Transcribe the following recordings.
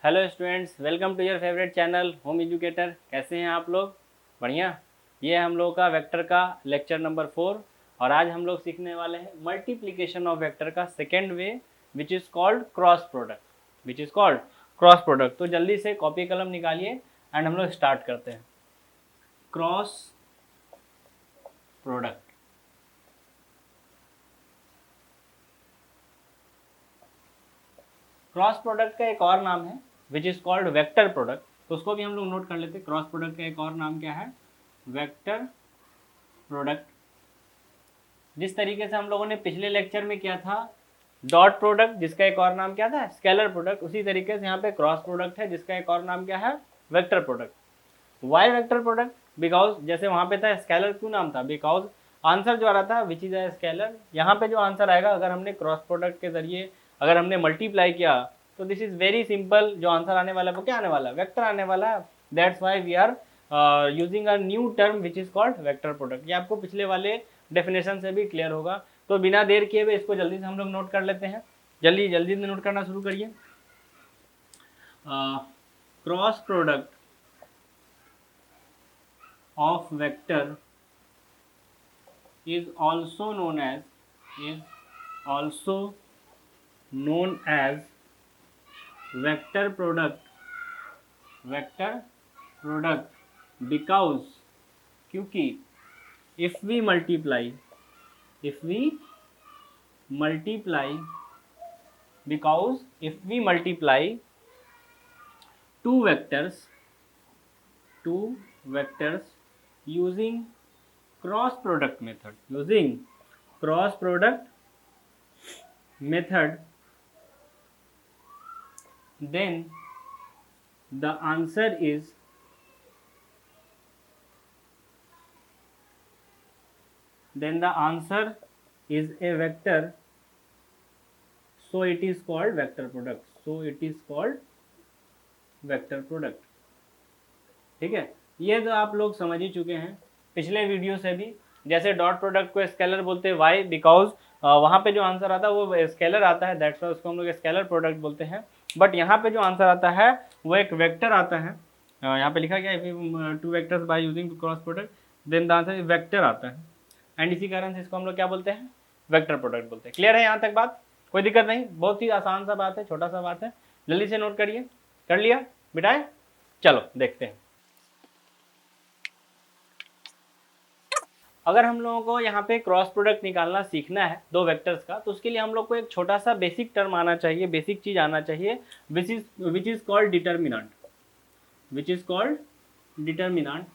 Hello students, welcome to your favourite channel home educator. कैसे हैं आप लोग? बढ़िया। ये है हम लोग का वेक्टर का लेक्चर नंबर 4 और आज हम लोग सीखने वाले हैं मल्टीप्लिकेशन ऑफ वेक्टर का second way which is called cross product. तो जल्दी से कॉपी कलम निकालिए एंड हम लोग स्टार्ट करते हैं। क्रॉस प्रोडक्ट, क्रॉस प्रोडक्ट का एक और नाम है which is called vector product. तो उसको भी हम लोग नोट कर लेते हैं। क्रॉस प्रोडक्ट का एक और नाम क्या है? Vector product. जिस तरीके से हम लोगों ने पिछले लेक्चर में किया था डॉट प्रोडक्ट, जिसका एक और नाम क्या था? स्केलर प्रोडक्ट, उसी तरीके से यहाँ पे क्रॉस प्रोडक्ट है जिसका एक और नाम क्या है? Vector product. Why vector product? Because जैसे वहाँ पे था स्केलर, क्यों नाम था? बिकॉज आंसर जो आ रहा था विच इज अ स्केलर, यहाँ पे जो आंसर आएगा अगर हमने क्रॉस प्रोडक्ट के जरिए अगर हमने मल्टीप्लाई किया तो दिस इज वेरी सिंपल, जो आंसर आने वाला है वो क्या आने वाला है? वेक्टर आने वाला है। That's why we are using a new term which is called vector product. ये आपको पिछले वाले डेफिनेशन से भी क्लियर होगा। तो बिना देर किए हुए इसको जल्दी से हम लोग नोट कर लेते हैं। जल्दी जल्दी से नोट करना शुरू करिए। Cross product of vector is also known as vector product because क्योंकि if we multiply because if we multiply two vectors using cross product method then the answer is a vector, so it is called vector product। ठीक है, ये तो आप लोग समझ ही चुके हैं पिछले वीडियो से भी। जैसे डॉट प्रोडक्ट को स्केलर बोलते हैं, वाई? बिकॉज वहाँ पे जो आंसर आता है वो स्केलर आता है, दैट्स वाई उसको हम लोग स्केलर प्रोडक्ट बोलते हैं। बट यहाँ पे जो आंसर आता है वो एक वेक्टर आता है। यहाँ पे लिखा गया है two vectors by using cross product then the answer vector आता है, एंड इसी कारण से इसको हम लोग क्या बोलते हैं? वेक्टर प्रोडक्ट बोलते हैं। क्लियर है यहाँ तक बात? कोई दिक्कत नहीं, बहुत ही आसान सा बात है, छोटा सा बात है। जल्दी से नोट करिए। कर लिया बिटाए? चलो देखते हैं। अगर हम लोगों को यहाँ पे क्रॉस प्रोडक्ट निकालना सीखना है दो वेक्टर्स का, तो उसके लिए हम लोग को एक छोटा सा बेसिक टर्म आना चाहिए, बेसिक चीज आना चाहिए विच इज कॉल्ड डिटर्मिनांट।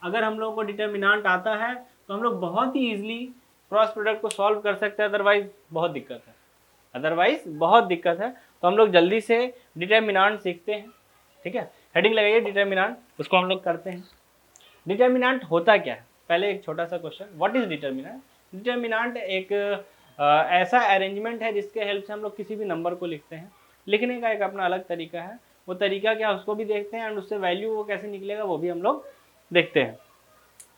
अगर हम लोगों को डिटर्मिनांट आता है तो हम लोग बहुत ही इजीली क्रॉस प्रोडक्ट को सॉल्व कर सकते हैं, अदरवाइज बहुत दिक्कत है। तो हम लोग जल्दी से डिटर्मिनांट सीखते हैं। ठीक है, हेडिंग लगाइए डिटर्मिनांट, उसको हम लोग करते हैं। डिटर्मिनांट होता क्या है? पहले एक छोटा सा question, what is determinant? Determinant एक ऐसा अरेंजमेंट है जिसके हेल्प से हम लोग किसी भी नंबर को लिखते हैं। लिखने का एक अपना अलग तरीका है, वो तरीका क्या उसको भी देखते हैं, एंड उससे वैल्यू वो कैसे निकलेगा वो भी हम लोग देखते हैं।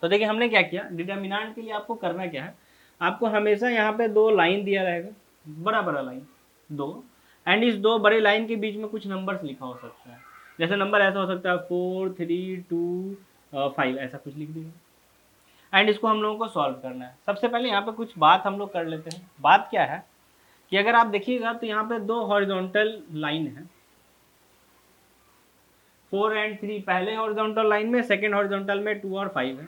तो देखिए हमने क्या किया, डिटर्मिनेंट के लिए आपको करना क्या है, आपको हमेशा यहाँ पे दो लाइन दिया रहेगा, बड़ा बड़ा लाइन दो, एंड इस दो बड़े लाइन के बीच में कुछ नंबर्स लिखा हो सकता है। जैसे नंबर ऐसा हो सकता है 4 3 2 5, ऐसा कुछ लिख दिया, एंड इसको हम लोगों को सॉल्व करना है। सबसे पहले यहाँ पे कुछ बात हम लोग कर लेते हैं। बात क्या है कि अगर आप देखिएगा तो यहाँ पे दो हॉरिजॉन्टल लाइन है, 4 एंड 3 पहले हॉरिजॉन्टल लाइन में, सेकेंड हॉरिजॉन्टल में 2 और 5 है।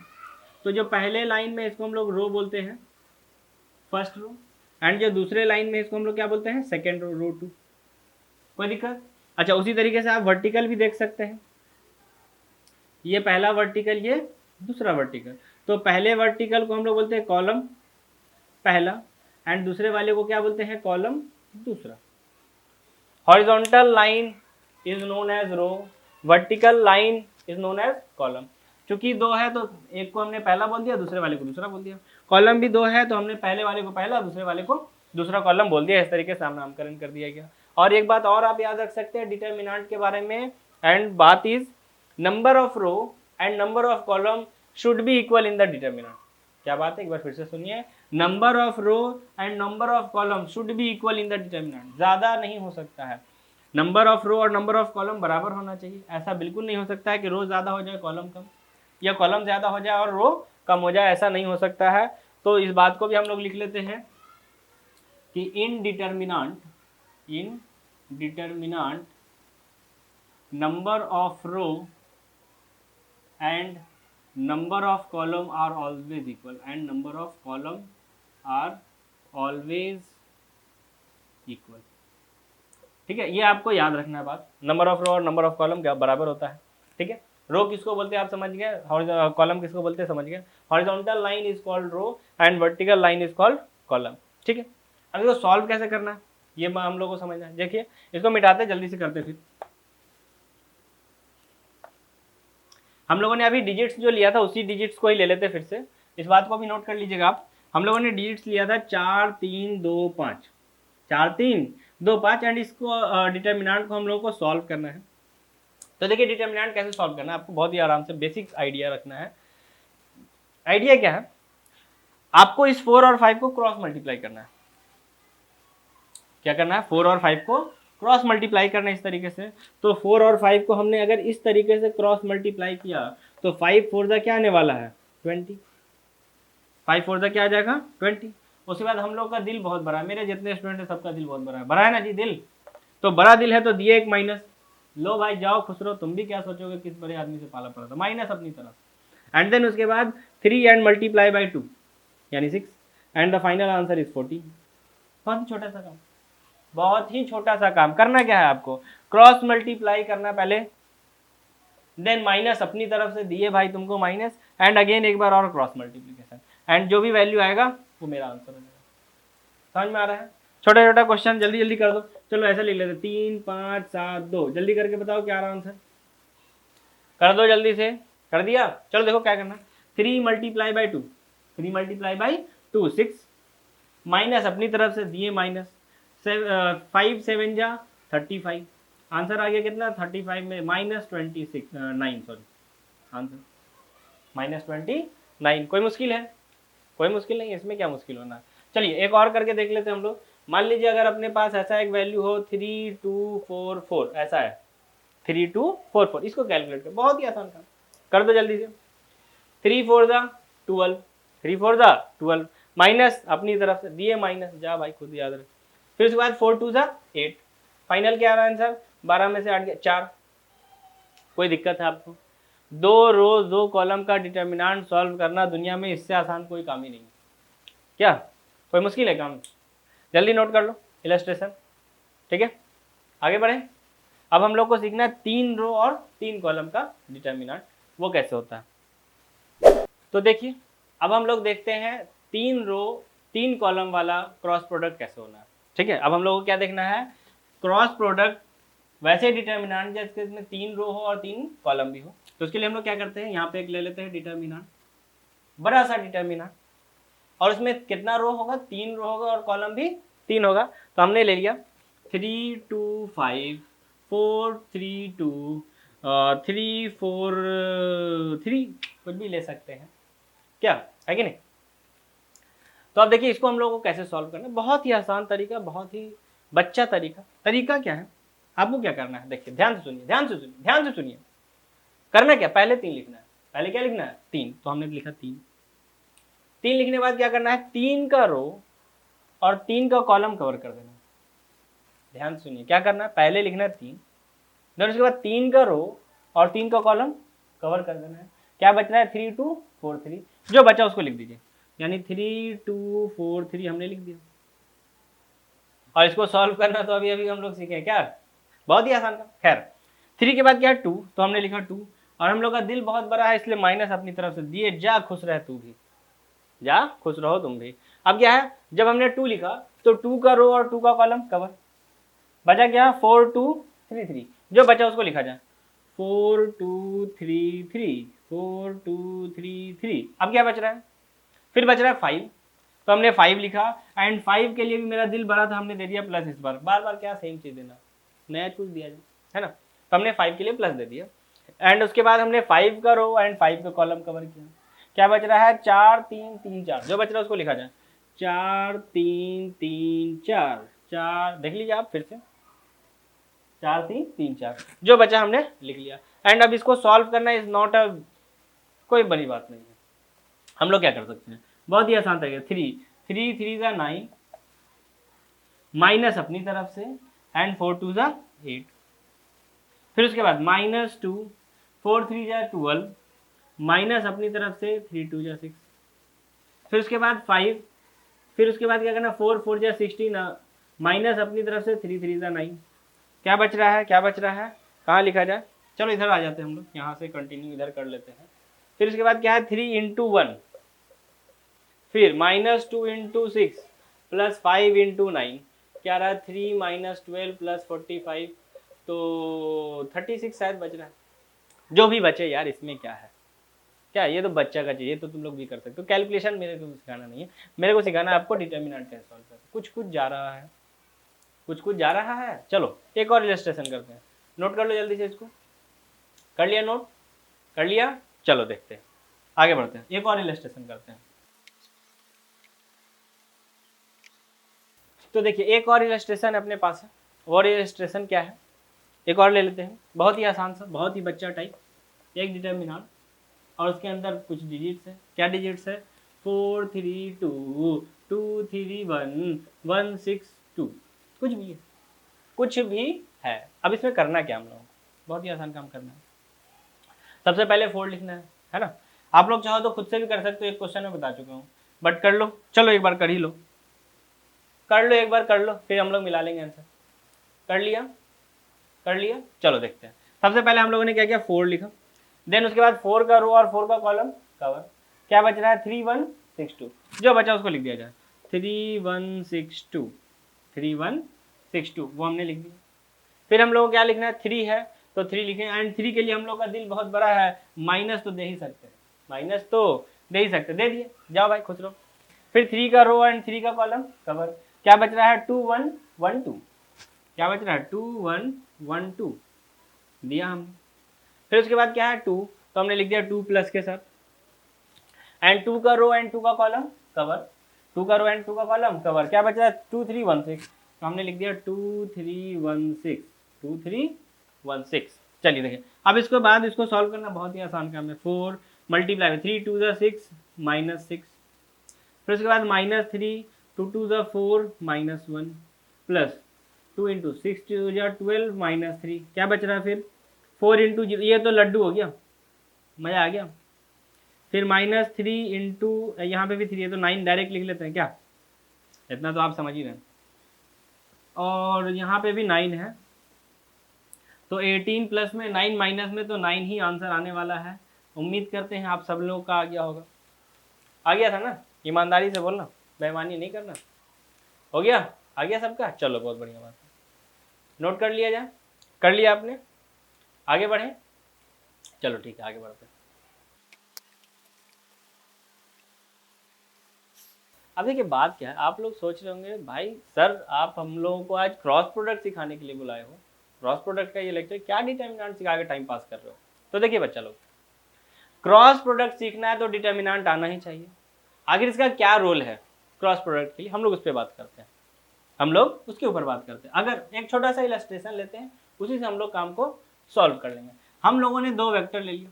तो जो पहले लाइन में इसको हम लोग रो बोलते हैं, फर्स्ट रो, एंड जो दूसरे लाइन में इसको हम लोग क्या बोलते हैं? सेकेंड रो, रो 2। कोई दिक्कत? अच्छा, उसी तरीके से आप वर्टिकल भी देख सकते हैं, ये पहला वर्टिकल, ये दूसरा वर्टिकल। तो पहले वर्टिकल को हम लोग बोलते हैं कॉलम पहला, एंड दूसरे वाले को क्या बोलते हैं? कॉलम दूसरा। Horizontal line is known as row, vertical line is known as column. चूंकि दो है तो एक को हमने पहला बोल दिया, दूसरे वाले को दूसरा बोल दिया। कॉलम भी दो है तो हमने पहले वाले को पहला, दूसरे वाले को दूसरा कॉलम बोल दिया। इस तरीके से नामकरण कर दिया गया। और एक बात और आप याद रख सकते हैं डिटर्मिनेंट के बारे में, एंड बात is number of row and number of column should be equal in the determinant. क्या बात है, एक बार फिर से सुनिए। Number of row and number of column should be equal in the determinant, ज्यादा नहीं हो सकता है। नंबर ऑफ रो और नंबर ऑफ कॉलम बराबर होना चाहिए। ऐसा बिल्कुल नहीं हो सकता है कि रो ज़्यादा हो जाए कॉलम कम, या कॉलम ज़्यादा हो जाए और रो कम हो जाए, ऐसा नहीं हो सकता है। तो इस बात को भी हम लोग लिख लेते हैं कि in determinant number of row and number of column are always equal, and number of column are always equal. ठीक है, ये आपको याद रखना है बात, नंबर ऑफ रो और नंबर ऑफ कॉलम क्या बराबर होता है। ठीक है, रो किसको बोलते हैं आप समझ गए, कॉलम किसको बोलते हैं समझ गए। Horizontal line is called row and vertical line is called column. ठीक है, अब इसको सॉल्व कैसे करना है ये हम लोग को समझना है। देखिए इसको मिटाते जल्दी से करते, फिर हम लोगों ने अभी डिजिट्स जो लिया था उसी डिजिट्स को ही ले लेते फिर से। इस बात को भी नोट कर लीजिएगा आप, हम लोगों ने डिजिट्स लिया था 4 3 2 5, 4 3 2 5, एंड इसको डिटर्मिनेंट को हम लोगों को सॉल्व करना है। तो देखिए डिटर्मिनेंट कैसे सॉल्व करना है, आपको बहुत ही आराम से बेसिक आइडिया रखना है। आइडिया क्या है, आपको इस 4 और 5 को क्रॉस मल्टीप्लाई करना है। क्या करना है, 4 और 5 को क्रॉस मल्टीप्लाई करना है इस तरीके से। तो 4 और 5 को हमने अगर इस तरीके से क्रॉस मल्टीप्लाई किया तो 5 4 क्या आने वाला है 20, 5 4 क्या आ जाएगा 20। उसके बाद हम लोग का दिल बहुत बड़ा है, मेरे जितने स्टूडेंट है सबका दिल बहुत बड़ा है ना जी दिल, तो बड़ा दिल है तो दिए एक माइनस, लो भाई जाओ खुश रहो, तुम भी क्या सोचोगे किस बड़े आदमी से पाला पड़ा था, माइनस अपनी तरफ। एंड देन उसके बाद 3 एंड मल्टीप्लाई बाई 2 यानी 6, and the final answer is 40। बहुत ही छोटा सा काम, बहुत ही छोटा सा काम। करना क्या है आपको, क्रॉस मल्टीप्लाई करना पहले, देन माइनस अपनी तरफ से दिए भाई तुमको माइनस, एंड अगेन एक बार और क्रॉस मल्टीप्लीकेशन, एंड जो भी वैल्यू आएगा वो मेरा आंसर हो जाएगा। समझ में आ रहा है, छोटा छोटा क्वेश्चन, जल्दी जल्दी कर दो। चलो ऐसा लिख लेते 3 5 7 2, जल्दी करके बताओ क्या रहा आंसर, कर दो जल्दी से। कर दिया, चलो देखो क्या करना, 3 multiply by 2, 3 multiply by 2 6, minus अपनी तरफ से दिए माइनस, 5 7 जा 35, आंसर आ गया कितना 35 में माइनस 26 9, सॉरी आंसर माइनस 29। कोई मुश्किल है, कोई मुश्किल नहीं, इसमें क्या मुश्किल होना। चलिए एक और करके देख लेते हैं हम लोग। मान लीजिए अगर अपने पास ऐसा एक वैल्यू हो 3 2 4 4, ऐसा है 3 2 4 4, इसको कैलकुलेट कर, बहुत ही आसान काम, कर दो जल्दी से। 3 4 जा 12, 3 4 जा 12, माइनस अपनी तरफ से दिए माइनस, जा भाई खुद याद रख। फिर उसके बाद 4 2 जा 8, फाइनल क्या आ रहा है आंसर, 12 में से 8 गया 4। कोई दिक्कत है आपको, 2 रो 2 कॉलम का डिटर्मिनेंट सॉल्व करना दुनिया में इससे आसान कोई काम ही नहीं। क्या कोई मुश्किल है काम, जल्दी नोट कर लो इलस्ट्रेशन। ठीक है आगे बढ़े, अब हम लोग को सीखना है 3 रो और 3 कॉलम का डिटर्मिनेंट, वो कैसे होता है। तो देखिए अब हम लोग देखते हैं 3 रो 3 कॉलम वाला क्रॉस प्रोडक्ट कैसे होना है। ठीक है, अब हम लोग को क्या देखना है, क्रॉस प्रोडक्ट वैसे डिटर्मिनेंट जिसमें 3 रो हो और 3 कॉलम भी हो। तो उसके लिए हम लोग क्या करते हैं, यहाँ पे एक ले लेते हैं डिटर्मिनेंट, बड़ा सा डिटर्मिनेंट, और उसमें कितना रो होगा 3 रो होगा और कॉलम भी 3 होगा। तो हमने ले लिया 3 2 5 4 3 2 3 4 3, कुछ भी ले सकते हैं, क्या है कि नहीं। तो अब देखिए इसको हम लोगों को कैसे सॉल्व करना है, बहुत ही आसान तरीका, बहुत ही बच्चा तरीका। तरीका क्या है, आपको क्या करना है, देखिए ध्यान से सुनिए, ध्यान से सुनिए, ध्यान से सुनिए। करना क्या, पहले 3 लिखना है, पहले क्या लिखना है 3, तो हमने लिखा 3। 3 लिखने के बाद क्या करना है, 3 का रो और 3 का कॉलम कवर कर देना है। ध्यान सुनिए क्या करना है, पहले लिखना है 3, देन उसके बाद 3 का रो और 3 का कॉलम कवर कर देना है। क्या बच रहा है 3 2 4 3, जो बचा उसको लिख दीजिए, यानी 3 2 4 3 हमने लिख दिया। और इसको सॉल्व करना तो अभी अभी हम लोग सीखे क्या, बहुत ही आसान था। खैर 3 के बाद क्या है 2, तो हमने लिखा 2, और हम लोग का दिल बहुत बड़ा है इसलिए माइनस अपनी तरफ से दिए, जा खुश रह तू भी, जा खुश रहो तुम भी। अब क्या है, जब हमने 2 लिखा तो 2 का रो और 2 का कॉलम कवर, बचा क्या 4 2 3 3, जो बचा उसको लिखा जाए 4 2 3 3 4 2 3 3। अब क्या बच रहा है, फिर बच रहा है 5, तो हमने 5 लिखा, एंड 5 के लिए भी मेरा दिल बड़ा था, हमने दे दिया प्लस, इस बार बार बार क्या सेम चीज देना, नया कुछ दिया जाए है ना। तो हमने 5 के लिए प्लस दे दिया, एंड उसके बाद हमने 5 का रो एंड 5 का कॉलम कवर किया। क्या बच रहा है 4 3 3 4, जो बच रहा है उसको लिखा जाए 4 3 3 4 4, देख लीजिए आप फिर से 4 3 3 4, जो बचा हमने लिख लिया। एंड अब इसको सॉल्व करना इज नॉट अ कोई बड़ी बात नहीं है। हम लोग क्या कर सकते हैं, बहुत ही आसान तरीका, 3 3 ज़ा 9 माइनस अपनी तरफ से एंड 4 2 ज़ा 8, फिर उसके बाद -2 4 3 ज़ा 12 माइनस अपनी तरफ से 3 2 ज़ा 6, फिर उसके बाद 5, फिर उसके बाद क्या करना 4 4 ज़ा 16 माइनस अपनी तरफ से 3 3 ज़ा 9, क्या बच रहा है, क्या बच रहा है, कहाँ लिखा जाए, चलो इधर आ जाते हैं हम लोग, यहाँ से कंटिन्यू इधर कर लेते हैं। फिर उसके बाद क्या है 3 इंटू 1, फिर -2 इंटू 6 प्लस 5 इंटू 9, क्या रहा 3 - 12 प्लस 45, तो 36 शायद बच रहा है। जो भी बचे यार इसमें क्या है, क्या ये तो बच्चा का चाहिए, तो तुम लोग भी कर सकते हो। कैलकुलेशन मेरे को सिखाना नहीं है, मेरे को सिखाना है आपको डिटर्मिनेंट कैसे सॉल्व करना। कुछ कुछ जा रहा है, कुछ कुछ जा रहा है। चलो एक और इलस्ट्रेशन करते हैं, नोट कर लो जल्दी से इसको, कर लिया नोट, कर लिया, चलो देखते हैं, आगे बढ़ते हैं, एक और इलस्ट्रेशन करते हैं। तो देखिए एक और इलस्ट्रेशन अपने पास है, और इलस्ट्रेशन क्या है, एक और ले लेते हैं, बहुत ही आसान सा, बहुत ही बच्चा टाइप, एक डिटर्मिनेंट और उसके अंदर कुछ डिजिट्स है, क्या डिजिट्स है 4 3 2 2 3 1 1 6 2, कुछ भी है, कुछ भी है। अब इसमें करना क्या हम लोगों को, बहुत ही आसान काम करना है। सबसे पहले 4 लिखना है ना, आप लोग चाहो तो खुद से भी कर सकते हो, एक क्वेश्चन में बता चुका हूँ, बट कर लो, चलो एक बार कर ही लो, कर लो एक बार कर लो, फिर हम लोग मिला लेंगे आंसर। कर लिया, कर लिया, चलो देखते हैं। सबसे पहले हम लोगों ने क्या किया 4 लिखा, देन उसके बाद 4 का रो और 4 का कॉलम कवर, क्या बच रहा है 3 1 6 2, जो बचा उसको लिख दिया जाए 3 1 6 2 3 1 6 2, वो हमने लिख दिया। फिर हम लोग को क्या लिखना है 3 है तो 3 लिखें, एंड 3 के लिए हम लोग का दिल बहुत बड़ा है, माइनस तो दे ही सकते हैं, माइनस तो दे ही सकते, दे दिए, जाओ भाई खुश रहो। फिर 3 का रो एंड 3 का कॉलम कवर, क्या बच रहा है 2 1 1 2, क्या बच रहा है 2 1 1 2, दिया हमने। फिर उसके बाद क्या है 2, तो हमने लिख दिया 2 प्लस के साथ, एंड 2 का रो एंड 2 का कॉलम कवर, 2 का रो एंड 2 का कॉलम कवर, क्या बच रहा है 2 3 1 6, तो हमने लिख दिया 2 3 1 6 2 3 1 6। चलिए देखिए अब इसके बाद इसको सॉल्व करना बहुत ही आसान काम है, 4 मल्टीप्लाई 3 2 ज़ा 6 -6, फिर उसके बाद -3 2 2 ज़ा 4 -1 प्लस 2 इंटू 6 2 ज़ा 12 -3, क्या बच रहा है फिर 4 इंटू, ये तो लड्डू हो गया, मज़ा आ गया। फिर -3 इंटू, यहाँ पे भी 3 है तो 9 डायरेक्ट लिख लेते हैं क्या, इतना तो आप समझ ही रहे हैं, और यहाँ पे भी 9 है तो 18 प्लस में 9 माइनस में तो 9 ही आंसर आने वाला है। उम्मीद करते हैं आप सब लोगों का आ गया होगा, आ गया था ना, ईमानदारी से बोलना, बेईमानी नहीं करना, हो गया, आ गया सबका, चलो बहुत बढ़िया बात है, नोट कर लिया जाए, कर लिया आपने, आगे बढ़ें, चलो ठीक है आगे बढ़ते हैं। अब देखिए बात क्या है, आप लोग सोच रहे होंगे भाई सर आप हम लोगों को आज क्रॉस प्रोडक्ट सिखाने के लिए बुलाए हो, क्रॉस प्रोडक्ट का ये लेक्चर, क्या डिटर्मिनेंट सिखा के टाइम पास कर रहे हो। तो देखिए बच्चा लोग, क्रॉस प्रोडक्ट सीखना है तो डिटर्मिनेंट आना ही चाहिए। आखिर इसका क्या रोल है क्रॉस प्रोडक्ट के लिए, हम लोग उस पर बात करते हैं, हम लोग उसके ऊपर बात करते हैं। अगर एक छोटा सा इलस्ट्रेशन लेते हैं, उसी से हम लोग काम को सॉल्व कर लेंगे। हम लोगों ने 2 वेक्टर ले लिया,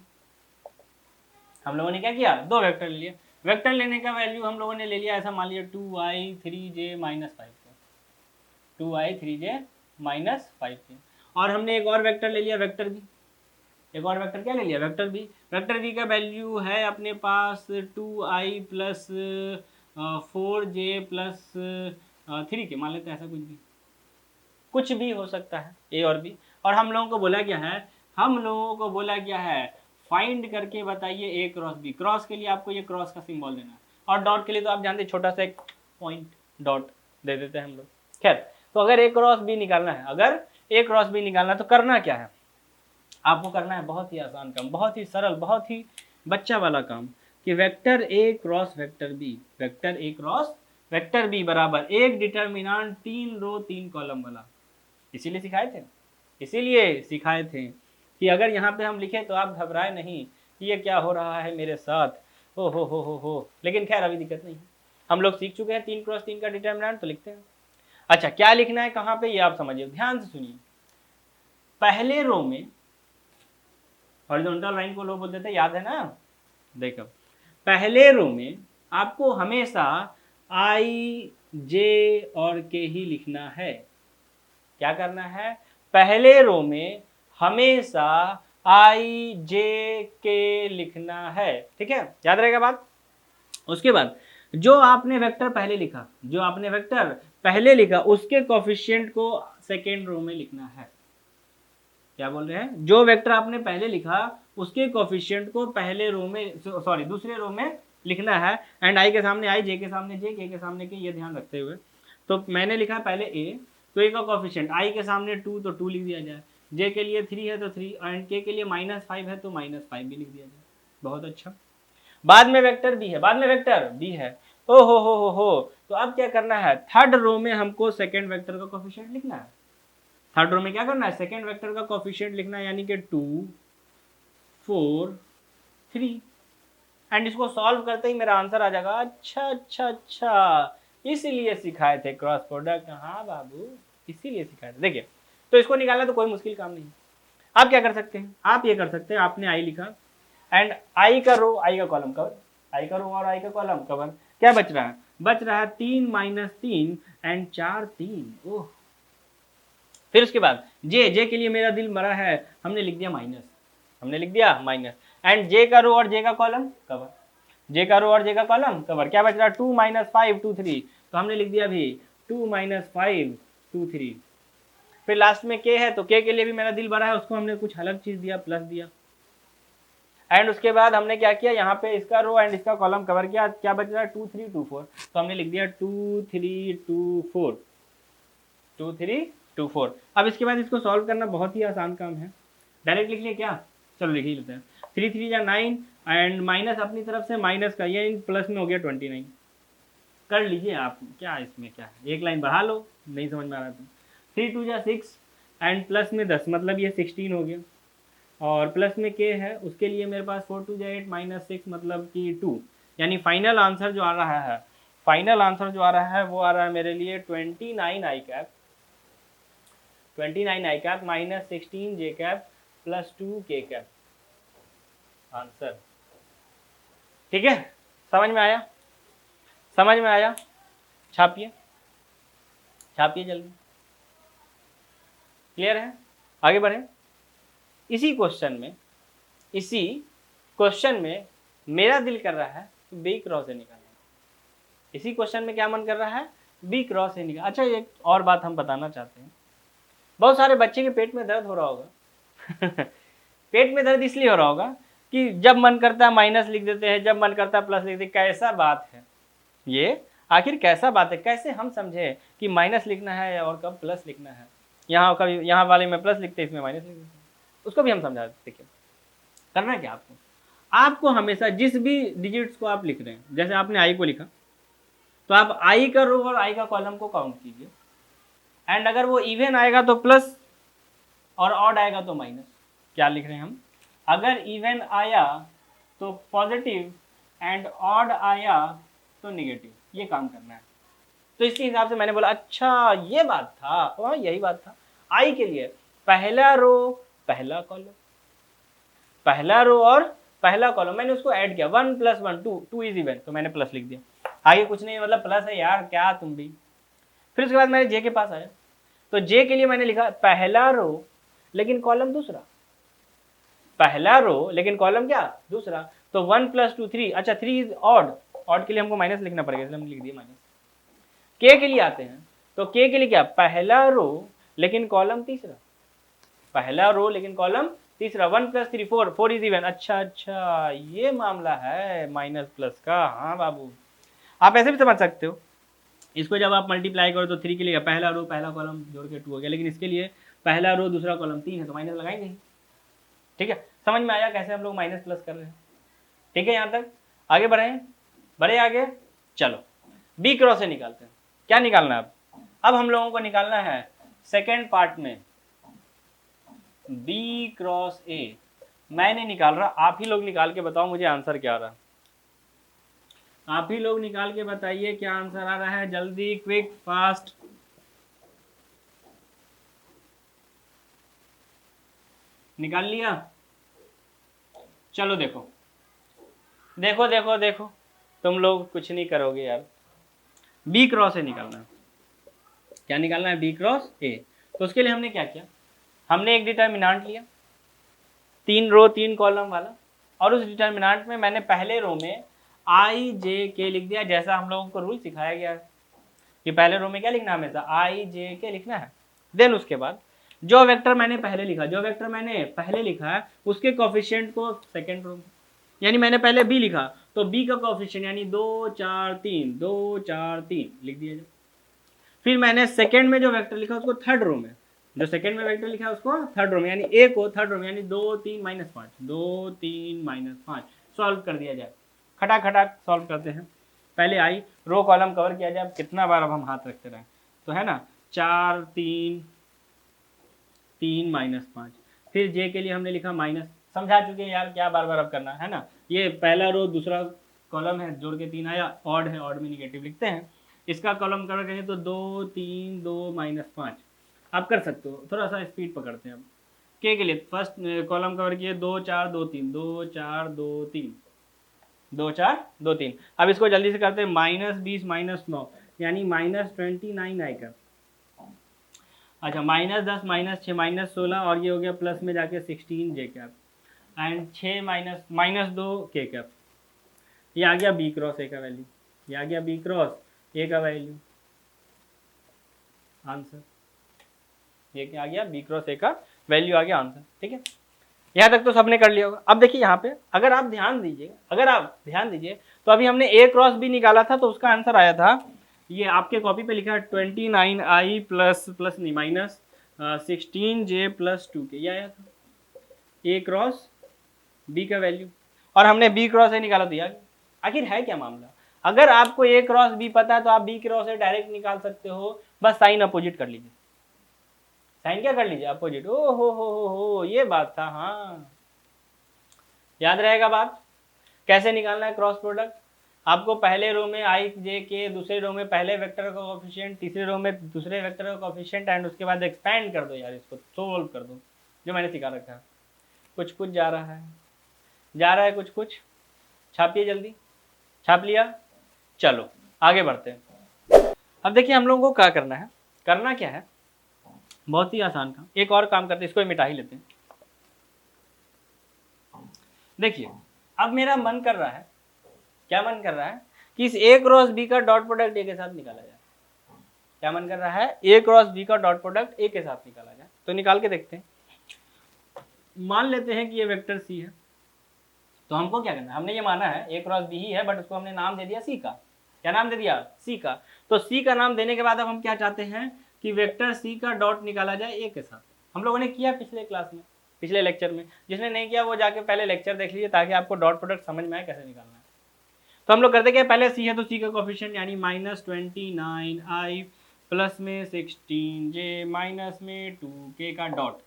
हम लोगों ने क्या किया 2 वेक्टर ले लिया, वेक्टर लेने का वैल्यू हम लोगों ने ले लिया ऐसा, मान लिया 2i 3j -5 2i 3j -5, और हमने एक और वेक्टर ले लिया वेक्टर बी, एक और वेक्टर क्या ले लिया वेक्टर बी, वेक्टर बी का वैल्यू है अपने पास 2i प्लस 4j प्लस 3 के, मान लेते हैं ऐसा, कुछ भी हो सकता है ए और बी। और हम लोगों को बोला गया है, हम लोगों को बोला गया है फाइंड करके बताइए ए क्रॉस बी, क्रॉस के लिए आपको ये क्रॉस का सिंबल देना है, और डॉट के लिए तो आप जानते हैं छोटा सा एक पॉइंट डॉट दे देते हैं हम लोग। खैर तो अगर ए क्रॉस बी निकालना है, अगर ए क्रॉस बी निकालना है तो करना क्या है, आपको करना है बहुत ही आसान काम, बहुत ही सरल, बहुत ही बच्चा वाला काम, कि वेक्टर ए क्रॉस वेक्टर बी, वेक्टर ए क्रॉस वेक्टर बी बराबर एक डिटर्मिनेंट 3 रो 3 कॉलम वाला। इसीलिए सिखाए थे, इसीलिए सिखाए थे कि अगर यहाँ पे हम लिखें तो आप घबराए नहीं कि ये क्या हो रहा है मेरे साथ, हो, लेकिन खैर अभी दिक्कत नहीं है, हम लोग सीख चुके हैं 3 क्रॉस 3 का डिटर्मिनेंट, तो लिखते हैं। अच्छा क्या लिखना है कहाँ पे, ये आप समझिए, ध्यान से सुनिए। पहले रो में हॉरिजॉन्टल लाइन को रो बोलते थे, याद है ना? देखो पहले रो में आपको हमेशा आई जे और के ही लिखना है। क्या करना है? पहले रो में हमेशा आई जे के लिखना है, ठीक है, याद रहेगा बात। उसके बाद जो आपने वेक्टर पहले लिखा उसके कोफिशिएंट को सेकेंड रो में लिखना है। क्या बोल रहे हैं? जो वेक्टर आपने पहले लिखा उसके कोफिशिएंट को पहले रो में, सॉरी दूसरे रो में लिखना है। एंड आई के सामने आई, जे के सामने जे, के सामने के, ये ध्यान रखते हुए। तो मैंने लिखा पहले ए, तो ए का कोफिशिएंट आई के सामने 2 तो 2 लिख दिया जाए, जे के लिए 3 है तो 3, एंड के लिए -5 है तो -5 भी लिख दिया जाए। बहुत अच्छा। बाद में वेक्टर बी है। ओ हो। तो अब क्या करना है? थर्ड रो में हमको सेकेंड वेक्टर का कोफिशिएंट लिखना है। थर्ड रो में क्या करना है? सेकेंड वेक्टर का कोफिशिएंट लिखना है, यानी कि 2 4 3। एंड इसको सॉल्व करते ही मेरा आंसर आ जाएगा। अच्छा, इसीलिए सिखाए थे क्रॉस प्रोडक्ट। हाँ बाबू, इसीलिए सिखाए थे। देखिए, तो इसको निकालना तो कोई मुश्किल काम नहीं। आप क्या कर सकते हैं? आप ये कर सकते हैं, आपने आई लिखा एंड आई का रो, आई का कॉलम कवर, आई का रो और आई का कॉलम कवर। क्या बच रहा है? बच रहा है 3 - 3 एंड 4 3। ओह, फिर उसके बाद जे के लिए मेरा दिल मरा है, हमने लिख दिया माइनस, एंड जे का रो और जे का कॉलम कवर, क्या बच रहा है? 2 - 5 2 3, तो हमने लिख दिया भी 2 - 5 2 3। फिर लास्ट में के है, तो के लिए भी मेरा दिल भरा है, उसको हमने कुछ अलग चीज दिया, प्लस दिया। एंड उसके बाद हमने क्या किया? यहाँ पे इसका रो एंड इसका कॉलम कवर किया। क्या बच रहा है? 2 3 2 4, तो हमने लिख दिया 2 3 2 4, 2 3 2 4। अब इसके बाद इसको सॉल्व करना बहुत ही आसान काम है। डायरेक्ट लिख लिया क्या? चलो लिख ही लेते हैं। 3 3 या 9 एंड माइनस अपनी तरफ से माइनस का, ये प्लस में हो गया 29। कर लीजिए आप, क्या इसमें क्या है, एक लाइन बढ़ा लो, नहीं समझ में आ रहा तो। 3 2 या 6 एंड प्लस में 10, मतलब ये 16 हो गया। और प्लस में के है, उसके लिए मेरे पास 4 2 8 -6 मतलब कि 2। यानी फाइनल आंसर जो आ रहा है, वो आ रहा है मेरे लिए 29 आई कैप, 29 आई कैप -16 जे कैप प्लस 2 के कैप आंसर। ठीक है, समझ में आया? छापिए जल्दी। क्लियर है? आगे बढ़े। इसी क्वेश्चन में मेरा दिल कर रहा है बी क्रॉस से निकालना। इसी क्वेश्चन में क्या मन कर रहा है? बी क्रॉस से निकाल। अच्छा, एक और बात हम बताना चाहते हैं। बहुत सारे बच्चे के पेट में दर्द हो रहा होगा पेट में दर्द इसलिए हो रहा होगा कि जब मन करता है माइनस लिख देते हैं, जब मन करता है प्लस लिख देते हैं। कैसा बात है ये? आखिर कैसा बात है? कैसे हम समझे कि माइनस लिखना है और कब प्लस लिखना है? यहाँ कभी यहाँ वाले में प्लस लिखते हैं, इसमें माइनस लिख देते हैं। उसको भी हम समझा देते। देखिए, करना है क्या आपको हमेशा जिस भी डिजिट्स को आप लिख रहे हैं, जैसे आपने आई को लिखा, तो आप आई का रो और आई का कॉलम को काउंट कीजिए। एंड अगर वो इवन आएगा तो प्लस और ऑड आएगा तो माइनस। क्या लिख रहे हैं हम? अगर इवन आया तो पॉजिटिव एंड ऑड आया तो निगेटिव। ये काम करना है। तो इसके हिसाब से मैंने बोला अच्छा ये बात था, हाँ यही बात था। आई के लिए पहला रो पहला रो और पहला कॉलम, मैंने उसको ऐड किया। 1 + 1 2 इज इवन, तो मैंने प्लस लिख दिया। आगे कुछ नहीं, मतलब प्लस है यार, क्या तुम भी। फिर उसके बाद मैंने जे के पास आया, तो जे के लिए मैंने लिखा पहला रो लेकिन कॉलम दूसरा, पहला रो लेकिन कॉलम क्या? दूसरा। तो 1 + 2 3। अच्छा, 3 इज ऑड के लिए हमको माइनस लिखना पड़ेगा, इसलिए हमने लिख दिया माइनस। के लिए आते हैं, तो के लिए क्या? पहला रो लेकिन कॉलम तीसरा, 1 + 3 4 इज इवन। अच्छा, ये मामला है माइनस प्लस का। हाँ बाबू, आप ऐसे भी समझ सकते हो इसको। जब आप मल्टीप्लाई करो तो 3 के लिए पहला रो पहला कॉलम जोड़ के 2 हो गया, लेकिन इसके लिए पहला रो दूसरा कॉलम 3 है तो माइनस लगाएंगे ही। ठीक है, समझ में आया कैसे हम लोग माइनस प्लस कर रहे हैं? ठीक है, यहाँ तक आगे बढ़े आगे। चलो बी क्रॉस से निकालते हैं। क्या निकालना है अब हम लोगों को निकालना है सेकेंड पार्ट में बी क्रॉस ए। मैं नहीं निकाल रहा, आप ही लोग निकाल के बताओ मुझे आंसर क्या आ रहा। आप ही लोग निकाल के बताइए क्या आंसर आ रहा है, जल्दी, क्विक, फास्ट। निकाल लिया। चलो देखो देखो देखो देखो, तुम लोग कुछ नहीं करोगे यार। बी क्रॉस ए निकालना है। क्या निकालना है? B cross a. तो उसके लिए हमने क्या किया, हमने एक डिटर्मिनेंट लिया 3 रो 3 कॉलम वाला, और उस डिटर्मिनेंट में मैंने पहले रो में आई जे के लिख दिया, जैसा हम लोगों को रूल सिखाया गया है कि पहले रो में क्या लिखना है, हमेशा आई जे के लिखना है। देन उसके बाद जो वेक्टर मैंने पहले लिखा है उसके कोफिशिएंट को सेकंड रो में, यानी मैंने पहले बी लिखा तो बी का कोफिशिएंट यानी 2 4 3 2 4 3 लिख दिया जाए। फिर मैंने सेकंड में जो वेक्टर लिखा उसको थर्ड रो में, जो सेकंड में वेक्टर लिखा है उसको थर्ड रो में, यानी ए को थर्ड रो में, यानी 2 3 -5 2 3 -5 सॉल्व कर दिया जाए। खटाक खटाक सॉल्व करते हैं। पहले आई रो कॉलम कवर किया जाए। अब कितना बार अब हम हाथ रखते रहें, तो है ना 4 3 3 -5। फिर जे के लिए हमने लिखा माइनस, समझा चुके हैं यार, क्या बार बार अब करना है ना। ये पहला रो दूसरा कॉलम है, जोड़ के 3 आया, ऑड है, ऑड में निगेटिव लिखते हैं। इसका कॉलम कवर करें तो 2 3 2 -5। आप कर सकते हो, थोड़ा सा स्पीड पकड़ते हैं। अब के लिए फर्स्ट कॉलम कवर किए 2 4 2 3 2 4 2 3 2 4 2 3। अब इसको जल्दी से करते हैं, -20 -9 यानी -29 आएगा। अच्छा -10 -6 -16 और ये हो गया प्लस में जाके 16 जे कैप एंड 6 -2 के कैप। ये आ गया बी क्रॉस ए का वैल्यू, ये आ गया बी क्रॉस ए का वैल्यू आंसर। ये क्या आ गया? बी क्रॉस ए का वैल्यू आ गया आंसर। ठीक है, यहाँ तक तो सबने कर लिया होगा। अब देखिए यहाँ पे अगर आप ध्यान दीजिए तो अभी हमने ए क्रॉस बी निकाला था तो उसका आंसर आया था, ये आपके कॉपी पे लिखा है 29i प्लस नहीं माइनस 16j प्लस 2k, ये आया था ए क्रॉस बी का वैल्यू, और हमने बी क्रॉस ए निकाला दिया। आखिर है क्या मामला? अगर आपको ए क्रॉस बी पता है तो आप बी क्रॉस ए डायरेक्ट निकाल सकते हो, बस साइन अपोजिट कर लीजिए। साइन क्या कर लीजिए? अपोजिट। ओ हो ये बात था। हाँ याद रहेगा बात, कैसे निकालना है क्रॉस प्रोडक्ट। आपको पहले रो में आई जे के, दूसरे रो में पहले वेक्टर का कोफिशिएंट, तीसरे रो में दूसरे वेक्टर का कोफिशिएंट, एंड उसके बाद एक्सपैंड कर दो यार, इसको सोल्व कर दो, जो मैंने सिखा रखा है। कुछ कुछ जा रहा है कुछ कुछ। छापिए जल्दी, छाप लिया। चलो आगे बढ़ते हैं। अब देखिए हम लोगों को क्या करना है, करना क्या है, बहुत ही आसान काम। एक और काम करते हैं, इसको मिटा ही लेते हैं। देखिए अब मेरा मन कर रहा है, क्या मन कर रहा है कि इस ए क्रॉस बी का डॉट प्रोडक्ट ए के साथ निकाला जाए। क्या मन कर रहा है? ए क्रॉस बी का डॉट प्रोडक्ट ए के साथ निकाला जाए। तो निकाल के देखते हैं। मान लेते हैं कि ये वेक्टर सी है, तो हमको क्या करना है, हमने ये माना है ए क्रॉस बी ही है, बट उसको हमने नाम दे दिया सी का। क्या नाम दे दिया? सी का। तो सी का नाम देने के बाद अब हम क्या चाहते हैं कि वेक्टर सी का डॉट निकाला जाए ए के साथ। हम लोगों ने किया पिछले क्लास में, पिछले लेक्चर में। जिसने नहीं किया वो जाके पहले लेक्चर देख लीजिए, ताकि आपको डॉट प्रोडक्ट समझ में आए कैसे निकालना है। तो हम लोग करते क्या, पहले सी है तो सी का कोफिशिएंट यानी -29i प्लस में 16j माइनस में 2k का डॉट,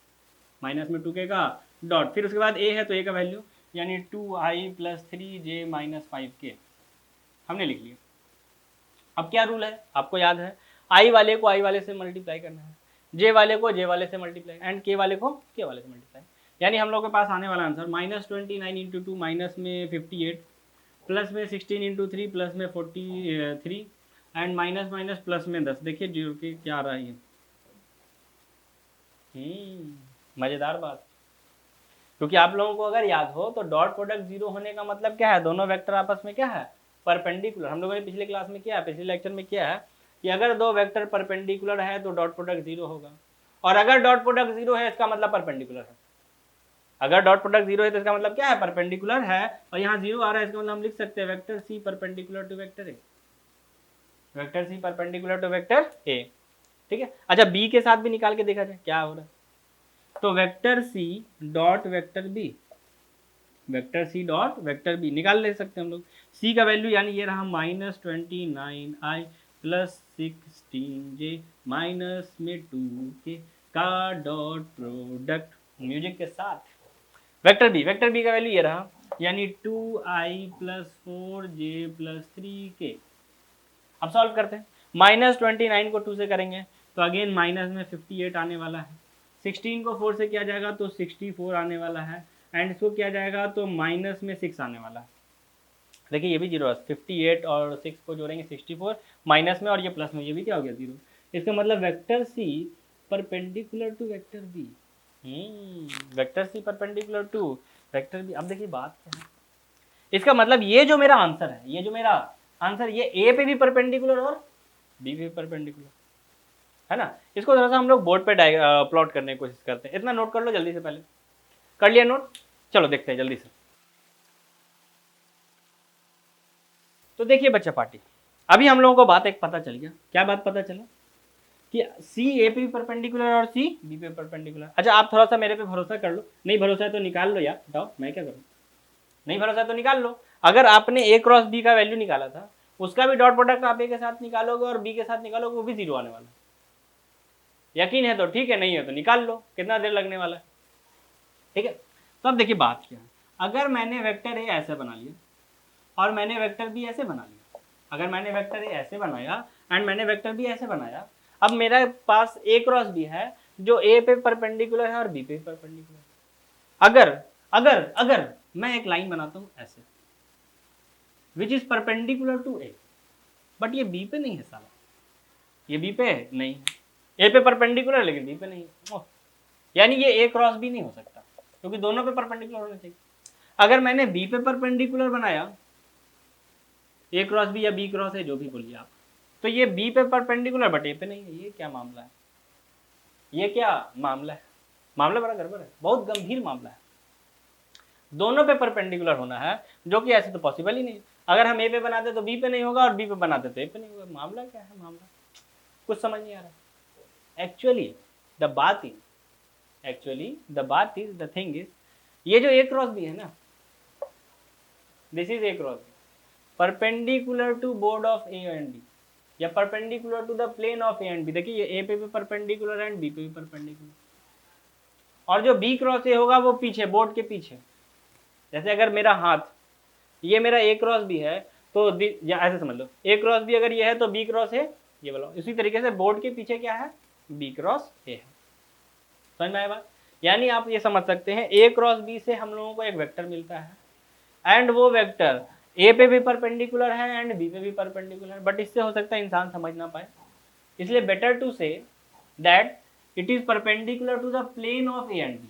माइनस में 2k का डॉट। फिर उसके बाद ए है तो ए का वैल्यू यानी 2i plus 3j minus 5k हमने लिख लिया। अब क्या रूल है आपको याद है, आई वाले को आई वाले से मल्टीप्लाई करना है, जे वाले को जे वाले से मल्टीप्लाई, एंड के वाले को के वाले से मल्टीप्लाई। यानी हम लोग के पास आने वाला आंसर -29 इंटू 2 माइनस में 58 प्लस में 16 इंटू 3 प्लस में 43 एंड माइनस माइनस प्लस में 10। देखिए जोड़ के क्या आ रहा है। मज़ेदार बात, क्योंकि आप लोगों को अगर याद हो तो डॉट प्रोडक्ट जीरो होने का मतलब क्या है, दोनों वेक्टर आपस में क्या है, परपेंडिकुलर। हम लोगों ने पिछले क्लास में किया है, पिछले लेक्चर में किया है कि अगर दो वेक्टर परपेंडिकुलर है तो डॉट प्रोडक्ट जीरो होगा, और अगर डॉट प्रोडक्ट जीरो है इसका मतलब परपेंडिकुलर है। अगर डॉट प्रोडक्ट जीरो है तो इसका मतलब क्या है, परपेंडिकुलर है। और यहाँ जीरो आ रहा है, इसका मतलब हम लिख सकते हैं vector c perpendicular to vector a, vector c perpendicular to vector a. ठीक है, अच्छा बी के साथ भी निकाल के देखा जाए क्या हो रहा है। तो vector c dot vector b, vector c dot vector b निकाल ले सकते हैं हम लोग। सी का वैल्यू यानी ये रहा -29i प्लस 16j माइनस में 2k का डॉट प्रोडक्ट म्यूजिक के साथ वेक्टर बी का वैल्यू ये रहा यानी 2i plus 4j plus 3k। अब सॉल्व करते हैं, -29 को 2 से करेंगे तो अगेन माइनस में 58 आने वाला है, 16 को 4 से किया जाएगा तो 64 आने वाला है, एंड इसको किया जाएगा तो माइनस में 6 आने वाला है। देखिए ये भी जीरो है, 58 और 6 को जोड़ेंगे 64, माइनस में और ये प्लस में, ये भी क्या हो गया जीरो। इसका मतलब vector c perpendicular to vector b. Vector c perpendicular to vector b. अब देखिए बात क्या है, इसका मतलब ये जो मेरा आंसर है, ये जो मेरा आंसर, ये ए पे भी परपेंडिकुलर और बी पे भी परपेंडिकुलर है ना। इसको थोड़ा सा हम लोग बोर्ड पे प्लॉट करने की कोशिश करते हैं। इतना नोट कर लो जल्दी से, पहले कर लिया नोट, चलो देखते हैं जल्दी से। तो देखिए बच्चा पार्टी, अभी हम लोगों को बात एक पता चल गया। क्या बात पता चला कि सी ए पे भी परपेंडिकुलर और सी बी पे परपेंडिकुलर। अच्छा आप थोड़ा सा मेरे पे भरोसा कर लो, नहीं भरोसा है तो निकाल लो यार, बताओ मैं क्या करूँ। नहीं भरोसा है तो निकाल लो। अगर आपने ए क्रॉस बी का वैल्यू निकाला था, उसका भी डॉट प्रोडक्ट आप ए के साथ निकालोगे और बी के साथ निकालोगे, वो भी जीरो आने वाला। यकीन है तो ठीक है, नहीं है तो निकाल लो, कितना देर लगने वाला है। ठीक है, तो अब देखिए बात क्या है, अगर मैंने वेक्टर ए ऐसे बना लिया और मैंने वेक्टर बी ऐसे बना लिया, अगर मैंने वेक्टर ए ऐसे बनाया एंड मैंने वेक्टर बी ऐसे बनाया, अब मेरे पास ए क्रॉस बी है जो ए पे परपेंडिकुलर है और बी पे परपेंडिकुलर है। अगर अगर अगर मैं एक लाइन बनाता हूं ऐसे, which is perpendicular to a, but ये बी पे नहीं है साला, ये बी पे नहीं है, ए पे परपेंडिकुलर लेकिन बी पे नहीं है, यानी ये ए क्रॉस बी नहीं हो सकता, क्योंकि दोनों पे परपेंडिकुलर होना चाहिए। अगर मैंने बी पे परपेंडिकुलर बनाया, ए क्रॉस बी या बी क्रॉस है जो भी बोलिए आप, तो ये बी पे परपेंडिकुलर बट ए पे नहीं है, ये क्या मामला है, ये क्या मामला है। मामला बड़ा गड़बड़ है, बहुत गंभीर मामला है। दोनों पे परपेंडिकुलर होना है, जो कि ऐसे तो पॉसिबल ही नहीं। अगर हम ए पे बनाते तो बी पे नहीं होगा और बी पे बनाते तो ए पे नहीं होगा। मामला क्या है, मामला कुछ समझ नहीं आ रहा। एक्चुअली द बात इज द थिंग इज, ये जो ए क्रॉस बी है ना, this is A cross B perpendicular to board of A and B, या perpendicular to the plane of A and B. देखिए ये ए पे भी परपेंडिकुलर एंड बी पे भी परपेंडिकुलर, और जो बी क्रॉस ए होगा वो पीछे, बोर्ड के पीछे। जैसे अगर मेरा हाथ, ये मेरा ए क्रॉस बी है, तो या ऐसे समझ लो, ए क्रॉस बी अगर ये है तो बी क्रॉस है ये वाला। इसी तरीके से बोर्ड के पीछे क्या है, बी क्रॉस ए है। समझ में आया बात। यानी आप ये समझ सकते हैं ए क्रॉस बी से हम लोगों को एक वेक्टर मिलता है, एंड वो वेक्टर ए पे भी परपेंडिकुलर है एंड बी पे भी परपेंडिकुलर है, बट इससे हो सकता है इंसान समझ ना पाए, इसलिए better to say that it is perpendicular to the plane of A and b,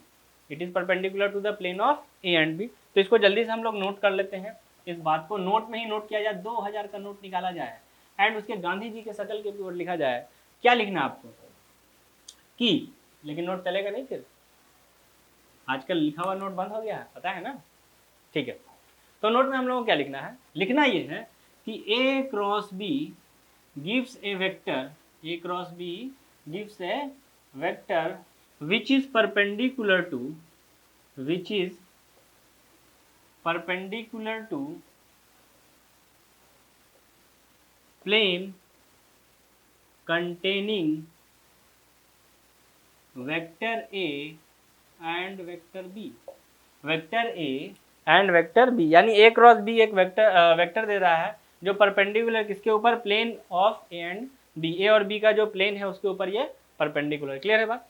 it is perpendicular to the plane of A and b. तो इसको जल्दी से हम लोग नोट कर लेते हैं, इस बात को नोट में ही नोट किया जाए, 2000 का नोट निकाला जाए एंड उसके गांधी जी के शकल के ऊपर लिखा जाए। क्या लिखना है आपको कि, लेकिन नोट चलेगा नहीं फिर, आजकल लिखा हुआ नोट बंद हो गया है, पता है ना। ठीक है, तो नोट में हम लोगों को क्या लिखना है, लिखना ये है कि A cross B gives a vector, A cross B gives a vector which is perpendicular to plane containing vector A and vector B, vector A and vector B, यानी ए क्रॉस बी एक vector दे रहा है जो perpendicular किसके ऊपर, plane of A and B, A और B का जो प्लेन है उसके ऊपर ये परपेंडिकुलर। क्लियर है बात।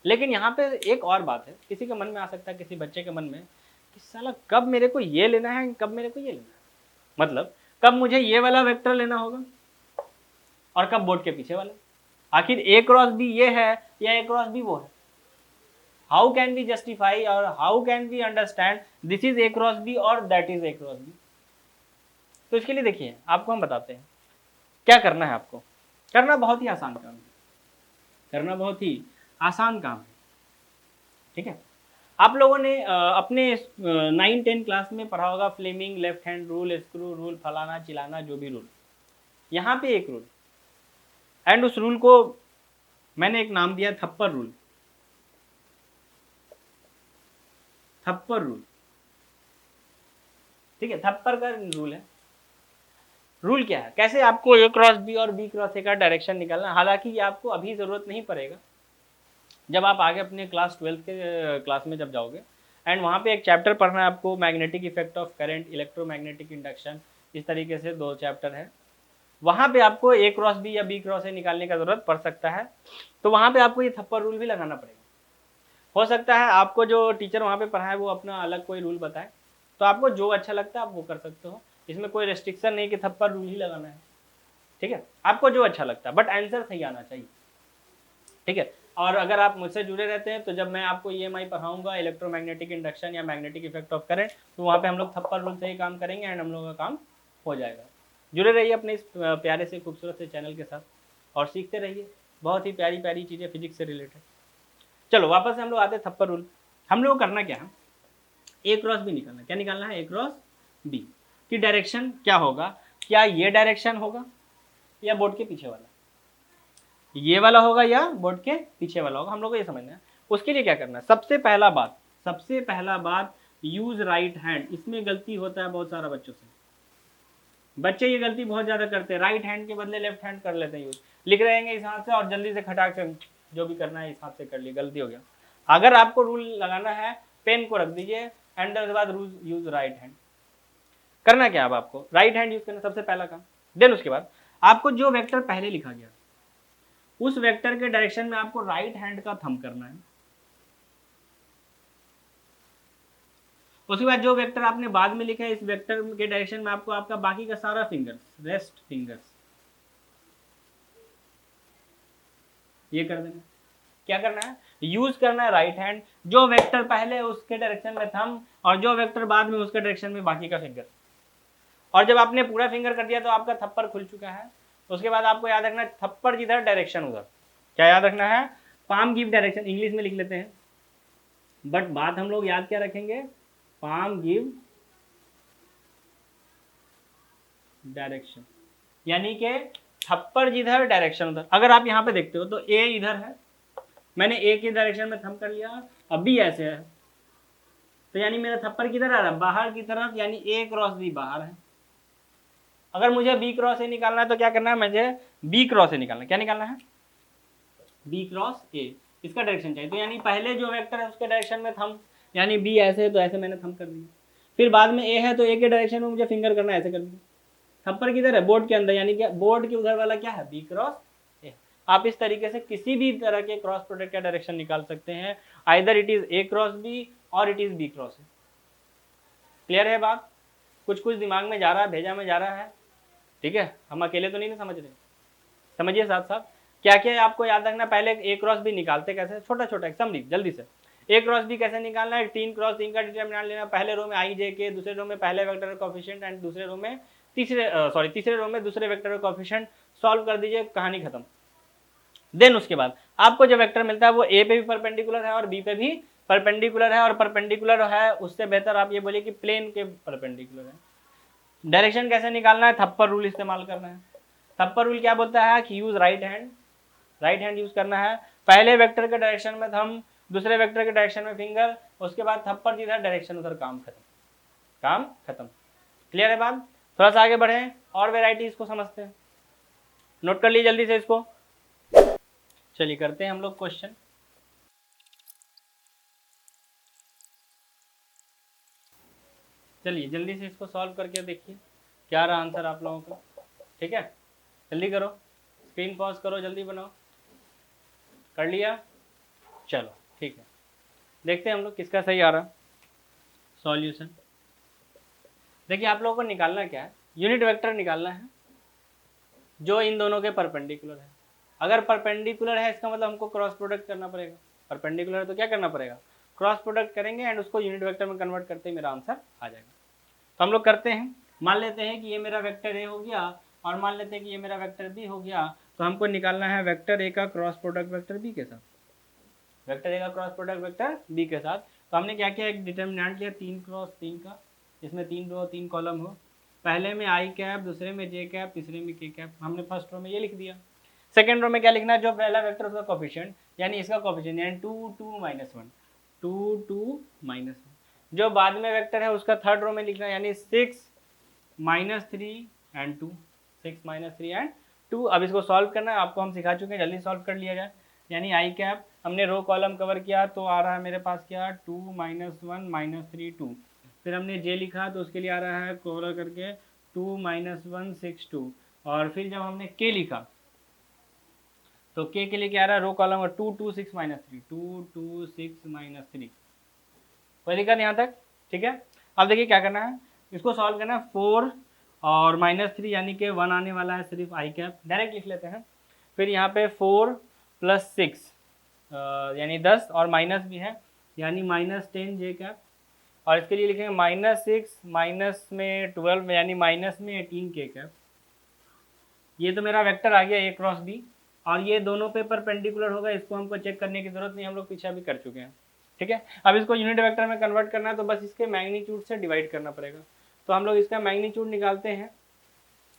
लेकिन यहाँ पे एक और बात है, किसी के मन में आ सकता है, किसी बच्चे के मन में, कि साला कब मेरे को ये लेना है, कब मेरे को ये लेना है, मतलब कब मुझे ये वाला वेक्टर लेना होगा और कब बोर्ड के पीछे वाला। आखिर ए क्रॉस बी ये है या ए क्रॉस बी वो है। हाउ कैन वी जस्टिफाई और how can we understand this is A cross B और that is A cross B. तो इसके लिए देखिए आपको हम बताते हैं क्या करना है। आपको करना बहुत ही आसान काम है, करना बहुत ही आसान काम है। ठीक है, आप लोगों ने अपने 9-10 क्लास में पढ़ा होगा Fleming left hand rule, screw rule, फलाना चिलाना, जो भी रूल। यहाँ पे एक रूल, एंड उस रूल को मैंने एक नाम दिया थप्पड़ रूल। थप्पड़ रूल, ठीक है, थप्पड़ का रूल है। रूल क्या है, कैसे आपको ए क्रॉस बी और बी क्रॉस ए का डायरेक्शन निकालना। हालांकि ये आपको अभी जरूरत नहीं पड़ेगा, जब आप आगे अपने क्लास 12 के क्लास में जब जाओगे एंड वहाँ पे एक चैप्टर पढ़ना है आपको, magnetic effect of current, electromagnetic induction, इस तरीके से 2 चैप्टर है। वहां पे आपको ए क्रॉस बी या बी क्रॉस ए निकालने का जरूरत पड़ सकता है, तो वहां पे आपको ये थप्पड़ रूल भी लगाना पड़ेगा। हो सकता है आपको जो टीचर वहां पे पढ़ाए वो अपना अलग कोई रूल बताए, तो आपको जो अच्छा लगता है आप वो कर सकते हो, इसमें कोई रेस्ट्रिक्शन नहीं कि थप्पड़ रूल ही लगाना है, ठीक है, आपको जो अच्छा लगता है, बट आंसर सही आना चाहिए, ठीक है। और अगर आप मुझसे जुड़े रहते हैं तो जब मैं आपको EMI पढ़ाऊंगा, इलेक्ट्रोमैग्नेटिक इंडक्शन या मैग्नेटिक इफेक्ट ऑफ करंट, तो वहाँ पे हम लोग थप्पड़ रूल से ही काम करेंगे एंड हम लोगों का काम हो जाएगा। जुड़े रहिए अपने इस प्यारे से खूबसूरत से चैनल के साथ और सीखते रहिए बहुत ही प्यारी प्यारी चीज़ें फिजिक्स से रिलेटेड। चलो वापस से हम लोग आते हैं थप्पड़ रूल। हम लोग को करना क्या है, ए क्रॉस बी निकालना। क्या निकालना है, ए क्रॉस बी की डायरेक्शन क्या होगा, क्या ये डायरेक्शन होगा या बोर्ड के पीछे वाला, ये वाला होगा या बोर्ड के पीछे वाला होगा, हम लोग को ये समझना है। उसके लिए क्या करना है, सबसे पहला बात यूज राइट हैंड। इसमें गलती होता है बहुत सारा बच्चों से, बच्चे ये गलती बहुत ज्यादा करते हैं, राइट हैंड के बदले लेफ्ट हैंड कर लेते हैं यूज, लिख रहेंगे इस हाथ से और जल्दी से खटाक से जो भी करना है इस हाथ से कर लिया, गलती हो गया। अगर आपको रूल लगाना है, पेन को रख दीजिए एंड उसके बाद रूल यूज राइट हैंड। करना क्या, अब आपको राइट हैंड यूज करना सबसे पहला काम। देन उसके बाद आपको जो वेक्टर पहले लिखा गया उस वेक्टर के डायरेक्शन में आपको राइट हैंड का थंब करना है। उसके बाद जो वेक्टर आपने बाद में लिखा है इस वेक्टर के डायरेक्शन में आपको आपका बाकी का सारा फिंगर्स, रेस्ट फिंगर्स ये कर देना। क्या करना है, यूज करना है राइट हैंड, जो वेक्टर पहले उसके डायरेक्शन में थंब और जो वेक्टर बाद में उसके डायरेक्शन में बाकी का फिंगर। और जब आपने पूरा फिंगर कर दिया तो आपका थप्पड़ खुल चुका है। उसके बाद आपको याद रखना है थप्पड़ जिधर डायरेक्शन उधर। क्या याद रखना है, पाम गिव डायरेक्शन, इंग्लिश में लिख लेते हैं बट बात हम लोग याद क्या रखेंगे, पाम गिव डायरेक्शन, यानी कि थप्पड़ जिधर डायरेक्शन उधर। अगर आप यहाँ पे देखते हो तो ए इधर है, मैंने ए की डायरेक्शन में थंब कर लिया, अब बी ऐसे है, तो यानी मेरा थप्पड़ किधर आ रहा है, बाहर की तरफ, यानी ए क्रॉस बी बाहर है। अगर मुझे बी क्रॉस ए निकालना है तो क्या करना है, मुझे बी क्रॉस ए निकालना है। क्या निकालना है, बी क्रॉस ए, इसका डायरेक्शन चाहिए, तो यानी पहले जो वेक्टर है उसके डायरेक्शन में थंब, यानी बी ऐसे है तो ऐसे मैंने थंब कर दिया। फिर बाद में ए है तो ए के डायरेक्शन में मुझे फिंगर करना है, ऐसे कर दिया। थप्पड़ किधर है, बोर्ड के अंदर, यानी कि बोर्ड के उधर वाला क्या है, बी क्रॉस ए। आप इस तरीके से किसी भी तरह के क्रॉस प्रोडक्ट का डायरेक्शन निकाल सकते हैं, either it is A cross B और it is B cross A. Clear है बात, कुछ कुछ दिमाग में जा रहा है, भेजा में जा रहा है, ठीक है, हम अकेले तो नहीं ना समझ रहे, समझिए साथ साथ। क्या क्या है आपको याद रखना, पहले ए क्रॉस बी निकालते कैसे, छोटा छोटा समझिए जल्दी से। ए क्रॉस बी कैसे निकालना है, 3 क्रॉस 3 का डिटरमिनेंट लेना, पहले रो में आई जे के, दूसरे रो में पहले वेक्टर का कोएफिशिएंट एंड तीसरे रो में दूसरे वेक्टर का कोएफिशिएंट, सॉल्व कर दीजिए, कहानी खत्म। देन उसके बाद आपको जो वेक्टर मिलता है वो ए पे भी परपेंडिकुलर है और बी पे भी परपेंडिकुलर है, और परपेंडिकुलर है उससे बेहतर आप ये बोलिए कि प्लेन के परपेंडिकुलर है। डायरेक्शन कैसे निकालना है, थप्पड़ रूल इस्तेमाल करना है। थप्पड़ रूल क्या बोलता है कि यूज राइट हैंड यूज करना है, पहले वेक्टर के डायरेक्शन में थंब, दूसरे वेक्टर के डायरेक्शन में फिंगर, उसके बाद थप्पड़ जिधर डायरेक्शन उधर, काम खत्म। क्लियर है बात, थोड़ा सा आगे बढ़े और वेराइटीज को समझते हैं, नोट कर लीजिए जल्दी से इसको। चलिए करते हैं हम लोग क्वेश्चन। चलिए जल्दी से इसको सॉल्व करके देखिए क्या रहा आंसर आप लोगों का, ठीक है, जल्दी करो, स्क्रीन पॉज करो, जल्दी बनाओ। कर लिया, चलो ठीक है, देखते हैं हम लोग किसका सही आ रहा सॉल्यूशन। देखिए आप लोगों को निकालना क्या है, यूनिट वेक्टर निकालना है जो इन दोनों के परपेंडिकुलर है। अगर परपेंडिकुलर है इसका मतलब हमको क्रॉस प्रोडक्ट करना पड़ेगा, परपेंडिकुलर है तो क्या करना पड़ेगा, क्रॉस प्रोडक्ट करेंगे एंड उसको यूनिट वेक्टर में कन्वर्ट करते ही मेरा आंसर आ जाएगा। तो हम लोग करते हैं, मान लेते हैं कि ये मेरा वेक्टर ए हो गया और मान लेते हैं कि ये मेरा वेक्टर बी हो गया, तो हमको निकालना है वेक्टर ए का क्रॉस प्रोडक्ट वेक्टर बी के साथ, वेक्टर ए का क्रॉस प्रोडक्ट वेक्टर बी के साथ। तो हमने क्या किया, एक डिटर्मिनेंट लिया 3 क्रॉस 3 का, जिसमें 3 रो 3 कॉलम हो, पहले में आई कैप, दूसरे में जे कैप, तीसरे में के कैप। हमने फर्स्ट रो में ये लिख दिया। सेकंड रो में क्या लिखना है, जो पहला वेक्टर उसका कोफिशिएंट, यानी इसका कोफिशिएंट, यानी 2 2 -1 2 2 -1। जो बाद में वेक्टर है उसका थर्ड रो में लिखना है, यानी 6 -3 एंड 2, 6 -3 एंड 2। अब इसको सॉल्व करना है, आपको हम सिखा चुके हैं, जल्दी सॉल्व कर लिया जाए। यानी आई कैप हमने रो कॉलम कवर किया तो आ रहा है मेरे पास क्या, 2 -1 -3 2। फिर हमने जे लिखा तो उसके लिए आ रहा है कवर करके 2 -1 6 2। और फिर जब हमने के लिखा तो के लिए क्या आ रहा है, रो कॉलम 2 2 6 माइनस 3, 2 2 6 माइनस 3। कोई दिक्कत यहाँ तक? ठीक है। अब देखिए क्या करना है, इसको सॉल्व करना है। 4 और -3 यानी कि 1 आने वाला है सिर्फ आई कैप, डायरेक्ट लिख लेते हैं। फिर यहाँ पे 4 + 6 यानी 10 और माइनस भी है यानी -10 जे कैप। और इसके लिए लिखेंगे -6 माइनस में 12 यानी माइनस में 18 के कैप। ये तो मेरा वेक्टर आ गया A क्रॉस B, और ये दोनों पे परपेंडिकुलर होगा, इसको हमको चेक करने की जरूरत नहीं, हम लोग पीछे भी कर चुके हैं। ठीक है। अब इसको यूनिट वेक्टर में कन्वर्ट करना है तो बस इसके मैग्नीट्यूड से डिवाइड करना पड़ेगा। तो हम लोग इसका मैग्नीट्यूड निकालते हैं,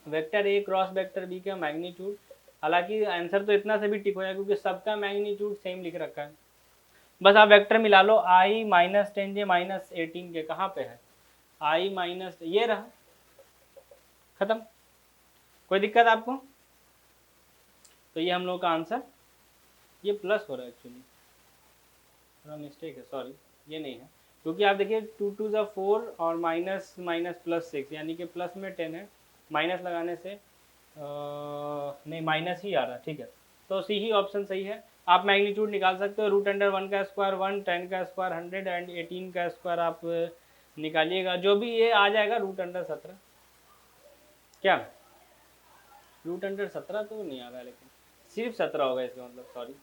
vector A cross vector B का मैग्नीट्यूड। हालांकि आंसर तो इतना से भी टिक होगा क्योंकि सबका मैग्नीट्यूड सेम लिख रखा है। बस आप वेक्टर मिला लो, I -10 j -18 के कहाँ पे है, I माइनस ये रहा, खत्म। कोई दिक्कत आपको? तो ये हम लोग का आंसर, ये प्लस हो रहा है एक्चुअली, थोड़ा मिस्टेक है, सॉरी, ये नहीं है। क्योंकि आप देखिए 2 2 ज़ा 4 और माइनस +6 यानी कि प्लस में 10 है, माइनस लगाने से नहीं माइनस ही आ रहा है। ठीक है, तो सी ही ऑप्शन सही है। आप मैग्नीट्यूड निकाल सकते हो, √1 का स्क्वायर 1, 10 का स्क्वायर 100 एंड 18 का स्क्वायर आप निकालिएगा, जो भी ये आ जाएगा √17। क्या √17 तो नहीं आ रहा है, लेकिन सिर्फ 17 होगा इसका मतलब, सॉरी।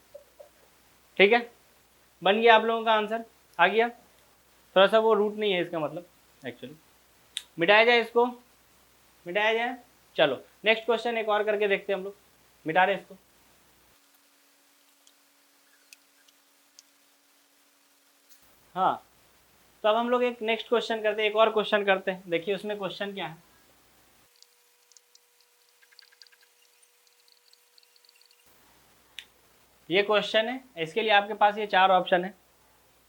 ठीक है, बन गया आप लोगों का आंसर, आ गया। थोड़ा सा वो रूट नहीं है इसका मतलब एक्चुअली, मिटाया जाए इसको, मिटाया जाए। चलो नेक्स्ट क्वेश्चन एक और करके देखते हैं हम लोग, मिटा रहे इसको। हाँ, तो अब हम लोग एक नेक्स्ट क्वेश्चन करते हैं, एक और क्वेश्चन करते हैं। देखिए उसमें क्वेश्चन क्या है, ये क्वेश्चन है, इसके लिए आपके पास ये 4 ऑप्शन है,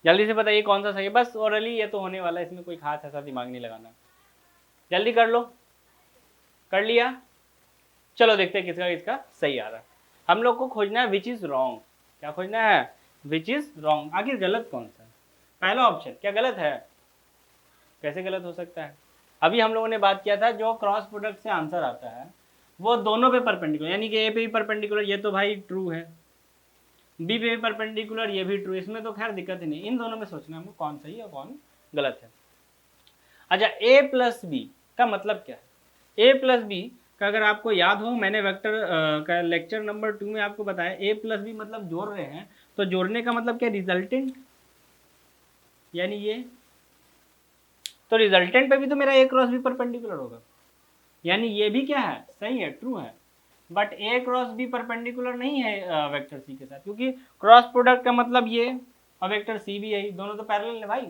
जल्दी से बताइए कौन सा सही है। बस ओरली ये तो होने वाला है, इसमें कोई खास ऐसा दिमाग नहीं लगाना, जल्दी कर लो। कर लिया? चलो देखते हैं किसका किसका सही आ रहा है। हम लोग को खोजना है विच इज रॉन्ग। क्या खोजना है? Which is wrong. आखिर गलत कौन सा है? पहला ऑप्शन क्या गलत है? कैसे गलत हो सकता है? अभी हम लोगों ने बात किया था जो क्रॉस प्रोडक्ट से आंसर आता है वो दोनों पे परपेंडिकुलर, यानी कि ए पे भी परपेंडिकुलर, ये तो भाई ट्रू है, बी पे भी परपेंडिकुलर, ये भी ट्रू। इसमें तो खैर दिक्कत ही नहीं, इन दोनों में सोचना है हमको कौन सही है और कौन गलत है। अच्छा, ए प्लस बी का मतलब क्या है? ए प्लस बी का अगर आपको याद हो, मैंने वेक्टर का लेक्चर नंबर 2 में आपको बताया, ए प्लस बी मतलब जोड़ रहे हैं, तो जोड़ने का मतलब क्या? रिजल्टेंट, यानी ये तो रिजल्टेंट पे भी तो मेरा ए क्रॉस बी परपेंडिकुलर होगा, यानी ये भी क्या है? सही है, ट्रू है। But a cross B perpendicular नहीं है वेक्टर सी के साथ, क्योंकि क्रॉस प्रोडक्ट का मतलब ये और वेक्टर सी भी यही, दोनों तो पैरेलल है भाई,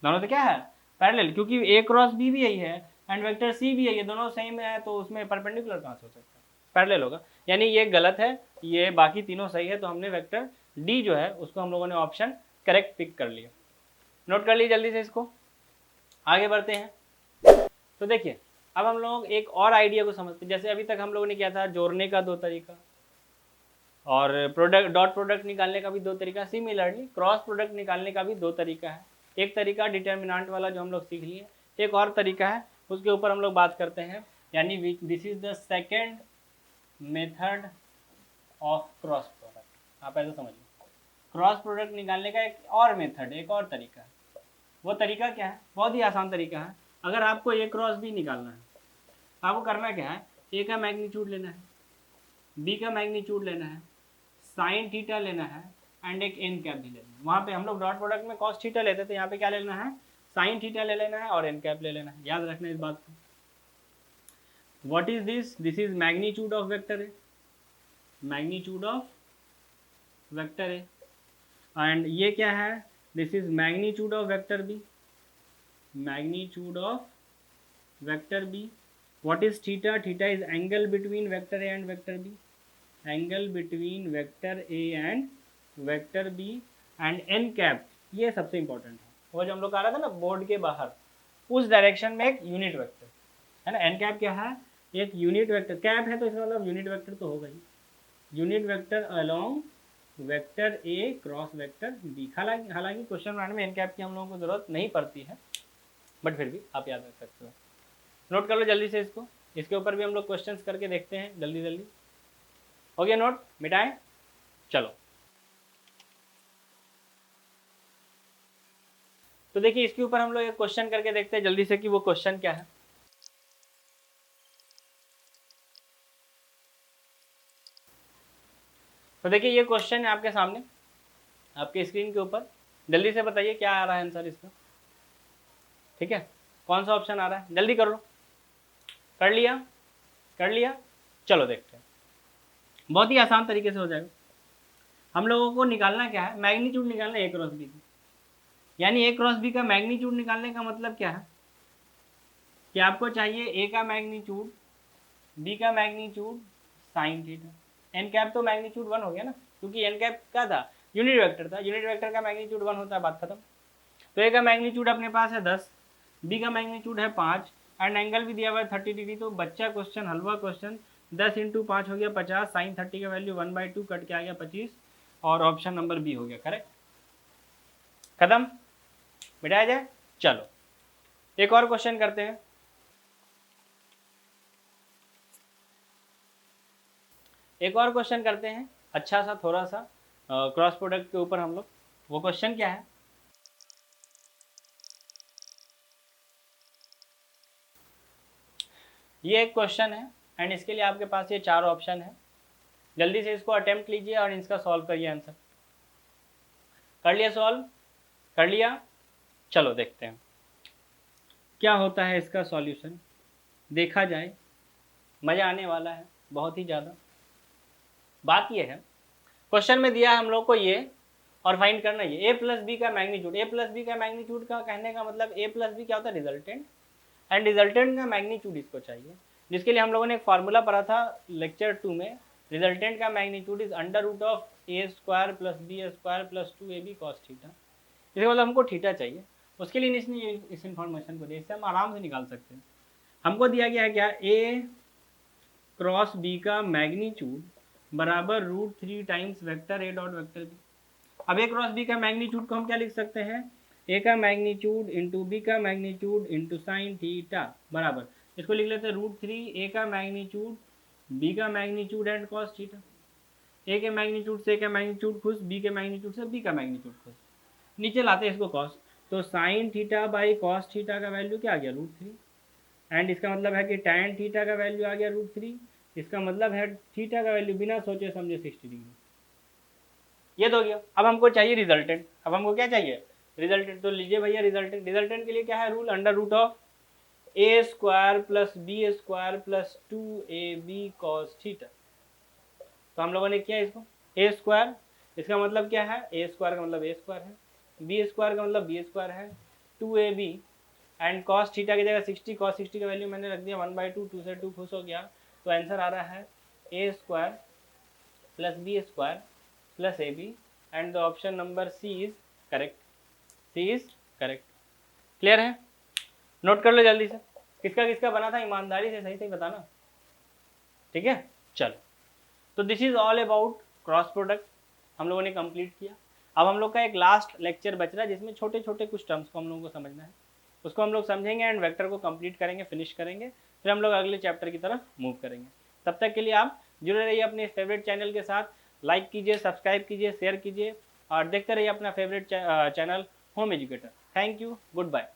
दोनों तो क्या है? पैरेलल, क्योंकि ए क्रॉस बी भी यही है एंड वेक्टर सी भी यही है, दोनों सेम है, तो उसमें परपेंडिकुलर कहाँ से हो सकता है? पैरेलल होगा, यानी ये गलत है, ये बाकी तीनों सही है। तो हमने वेक्टर डी जो है उसको हम लोगों ने ऑप्शन करेक्ट पिक कर लिया। नोट कर लीजिए जल्दी से, इसको आगे बढ़ते हैं। तो देखिए अब हम लोग एक और आइडिया को समझते हैं। जैसे अभी तक हम लोगों ने किया था जोड़ने का 2 तरीका और प्रोडक्ट डॉट प्रोडक्ट निकालने का भी 2 तरीका, सिमिलरली क्रॉस प्रोडक्ट निकालने का भी 2 तरीका है। एक तरीका डिटर्मिनेंट वाला जो हम लोग सीख लिए, एक और तरीका है उसके ऊपर हम लोग बात करते हैं, यानी this is the second method of cross product. आप ऐसा समझिए, क्रॉस प्रोडक्ट निकालने का एक और मेथड, एक और तरीका है। वो तरीका क्या है? बहुत ही आसान तरीका है। अगर आपको ए क्रॉस बी निकालना है, आपको करना क्या है? ए का मैग्नीट्यूड लेना है, बी का मैग्नीट्यूड लेना है, साइन थीटा लेना है एंड एक एन कैप भी लेना है। वहाँ पे हम लोग डॉट प्रोडक्ट में कॉस थीटा लेते थे, यहाँ पे क्या लेना है? साइन थीटा ले लेना है और एन कैप ले लेना है। याद रखना इस बात को। What is this? This is magnitude of vector a, magnitude of vector A. And ये क्या है? This is magnitude of vector b, magnitude of vector b. What is theta? Theta is angle between vector A and vector B. Angle between vector A and vector B and n cap, ये सबसे important है। वो जो हम लोग आ रहा था ना बोर्ड के बाहर, उस डायरेक्शन में एक यूनिट वेक्टर है ना। n कैप क्या है? एक यूनिट वेक्टर। कैप है तो इसका मतलब यूनिट वेक्टर तो होगा ही। Unit vector along vector A cross vector B। हालांकि क्वेश्चन बनाने में n कैप की हम लोगों को जरूरत नहीं पड़ती है, बट फिर भी आप याद रख सकते हो। नोट कर लो जल्दी से इसको। इसके ऊपर भी हम लोग क्वेश्चंस करके देखते हैं जल्दी जल्दी। हो गया नोट, मिटाएं, चलो। तो देखिए इसके ऊपर हम लोग एक क्वेश्चन करके देखते हैं जल्दी से कि वो क्वेश्चन क्या है। तो देखिए ये क्वेश्चन है आपके सामने, आपके स्क्रीन के ऊपर। जल्दी से बताइए क्या आ रहा है आंसर इसका। ठीक है, कौन सा ऑप्शन आ रहा है, जल्दी कर लो। कर लिया, कर लिया, चलो देखते हैं। बहुत ही आसान तरीके से हो जाएगा। हम लोगों को निकालना क्या है, मैग्नीट्यूड निकालना है ए क्रॉस बी की। यानी ए क्रॉस बी का मैग्नीट्यूड निकालने का मतलब क्या है कि आपको चाहिए ए का मैग्नीट्यूड, बी का magnitude, sine theta. N cap तो मैग्नीट्यूड 1 हो गया ना, क्योंकि एन कैप क्या था, यूनिट वेक्टर था, यूनिट वेक्टर का मैग्नीट्यूड 1 होता है, बात खत्म। तो ए का मैग्नीट्यूड अपने पास है 10, बी का मैग्नीट्यूड है 5 एंड एंगल भी दिया हुआ है 30 डिग्री। तो बच्चा क्वेश्चन, हलवा क्वेश्चन। 10 × 5 हो गया 50, साइन 30 का वैल्यू 1/2 कट के आ गया 25 और ऑप्शन नंबर बी हो गया करेक्ट। खत्म, मिटाया जाए। चलो एक और क्वेश्चन करते हैं। एक और क्वेश्चन करते हैं, अच्छा सा थोड़ा सा क्रॉस प्रोडक्ट के ऊपर हम लोग। वो क्वेश्चन क्या है, ये एक क्वेश्चन है एंड इसके लिए आपके पास ये 4 ऑप्शन है। जल्दी से इसको अटेम्प्ट कीजिए और इसका सॉल्व करिए आंसर। कर लिया सॉल्व, कर लिया, चलो देखते हैं क्या होता है इसका सॉल्यूशन। देखा जाए, मज़ा आने वाला है बहुत ही ज़्यादा। बात ये है, क्वेश्चन में दिया है हम लोग को ये और फाइंड करना ये ए प्लस बी का मैग्नीट्यूड। ए प्लस बी का मैग्नीट्यूड का कहने का मतलब ए प्लस बी क्या होता है, रिजल्टेंट, एंड रिजल्टेंट का मैग्नीट्यूड इसको चाहिए, जिसके लिए हम लोगों ने एक फार्मूला पढ़ा था लेक्चर 2 में। रिजल्टेंट का magnitude is √of a² + b² + 2ab cos theta. इसका मतलब हमको थीटा चाहिए, उसके लिए इसने इस इन्फॉर्मेशन को दिया, इससे हम आराम से निकाल सकते हैं। हमको दिया गया है क्या, a क्रॉस b का मैग्नीट्यूड बराबर √3 times vector a dot vector b। अब a क्रॉस b का मैग्नीट्यूड को हम क्या लिख सकते हैं, a का मैग्नीट्यूड इंटू b का मैग्नीट्यूड इंटू साइन थीटा बराबर, इसको लिख लेते हैं √3 a का मैग्नीट्यूड, b का magnitude and cos theta. a के मैग्नीट्यूड से a का मैग्नीट्यूड खुश, b के मैग्नीट्यूड से b का मैग्नीट्यूड खुश। नीचे लाते हैं इसको कॉस, तो sine theta by cos theta का वैल्यू क्या आ गया, √3 एंड इसका मतलब है कि टैन थीटा का वैल्यू आ गया √3। इसका मतलब है थीटा का वैल्यू बिना सोचे समझे 60 डिग्री। ये तो हो गया। अब हमको चाहिए रिजल्टेंट। अब हमको क्या चाहिए, रिजल्टेंट। तो लीजिए भैया रिजल्टेंट। रिजल्टेंट के लिए क्या है rule, √of a² + b² + 2ab cos theta. तो हम लोगों ने किया इसको a², इसका मतलब क्या है, a² का मतलब a² है, b² का मतलब b² है, 2ab एंड cos थीटा की जगह 60, cos 60 का वैल्यू मैंने रख दिया 1/2, 2 से 2 खुश हो गया। तो आंसर आ रहा है a² + b² + ab and the option number C is correct. C is correct. Clear है, नोट कर लो जल्दी से, किसका किसका बना था, ईमानदारी से सही सही बताना। ठीक है, चलो। तो this is all about cross product, हम लोगों ने कंप्लीट किया। अब हम लोग का एक लास्ट लेक्चर बच रहा है जिसमें छोटे छोटे कुछ टर्म्स को हम लोगों को समझना है, उसको हम लोग समझेंगे एंड वेक्टर को कंप्लीट करेंगे, फिनिश करेंगे, फिर हम लोग अगले चैप्टर की तरफ मूव करेंगे। तब तक के लिए आप जुड़े रहिए अपने फेवरेट चैनल के साथ। लाइक कीजिए, सब्सक्राइब कीजिए, शेयर कीजिए और देखते रहिए अपना favourite channel home educator. Thank you, good bye.